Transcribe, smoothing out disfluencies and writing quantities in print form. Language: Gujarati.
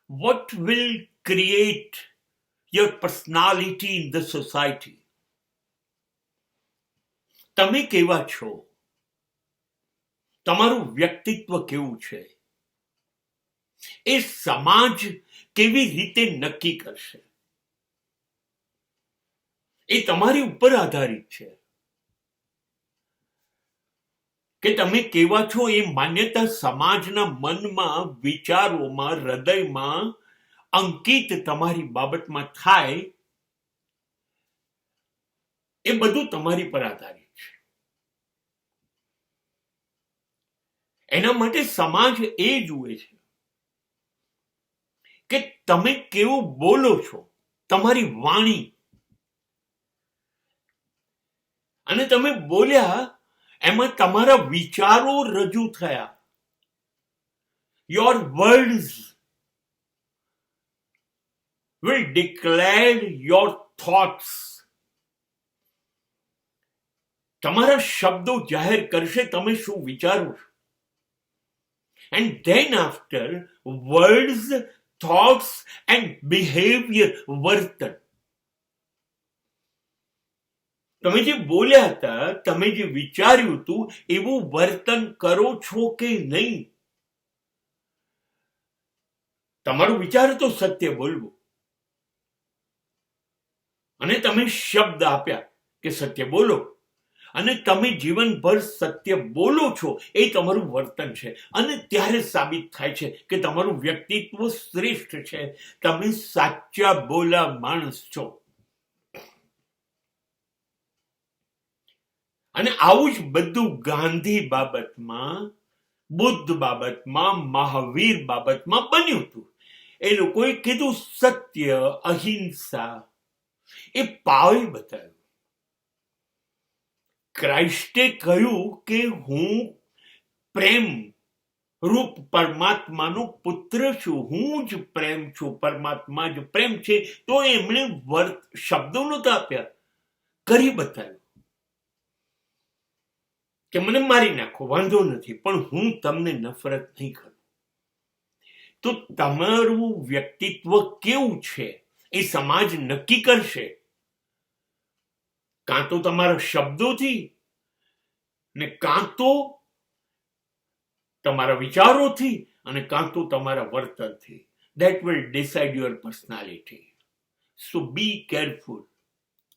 what will create your personality in the society. તમે કેવા છો, તમારું વ્યક્તિત્વ કેવું છે, એ સમાજ કેવી રીતે નક્કી કરશે, એ તમારી ઉપર આધારિત છે. કે તમે કેવા છો એ માન્યતા સમાજના મનમાં, વિચારોમાં, હૃદયમાં અંકિત તમારી બાબતમાં થાય, એ બધું તમારી પર આધારિત છે. એના માટે સમાજ એ જુએ છે કે તમે કેવું બોલો છો, તમારી વાણી, અને તમે બોલ્યા એમાં તમારા વિચારો રજૂ થયા. Your words will declare your thoughts. તમારા શબ્દો જાહેર કરશે તમે શું વિચારો છો. And then after, words, thoughts and behavior, વર્તન. તમે જે બોલ્યા હતા, તમે જે વિચાર્યું હતું એવું વર્તન કરો છો કે નહીં. તમારું વિચાર તો સત્ય બોલવું, અને તમે શબ્દ આપ્યા કે સત્ય બોલો, અને તમે જીવનભર સત્ય બોલો છો, એ તમારું વર્તન છે. અને ત્યારે સાબિત થાય છે કે તમારું વ્યક્તિત્વ શ્રેષ્ઠ છે, તમે સાચા બોલા માણસ છો. અને આવું જ બધું ગાંધી બાબતમાં, બુદ્ધ બાબતમાં, મહાવીર બાબતમાં બન્યું હતું. એ લોકોએ કીધું સત્ય, અહિંસા, એ પાવી બતાવ્યું. ક્રાઇસ્ટે કહ્યું કે હું પ્રેમ રૂપ પરમાત્માનો પુત્ર છું, હું જ પ્રેમ છું, પરમાત્મા જ પ્રેમ છે. તો એમણે શબ્દો નહોતા આપ્યા, કરી બતાવ્યું કે મને મારી નાખો, વાંધો નથી, પણ હું તમને નફરત નહીં કરું. તો તમારું વ્યક્તિત્વ કેવું છે એ સમાજ નક્કી કરશે. કાં તો તમારા શબ્દોથી, ને કાં તો તમારા વિચારોથી, અને કાં તો તમારા વર્તનથી. That will decide your personality. So be careful.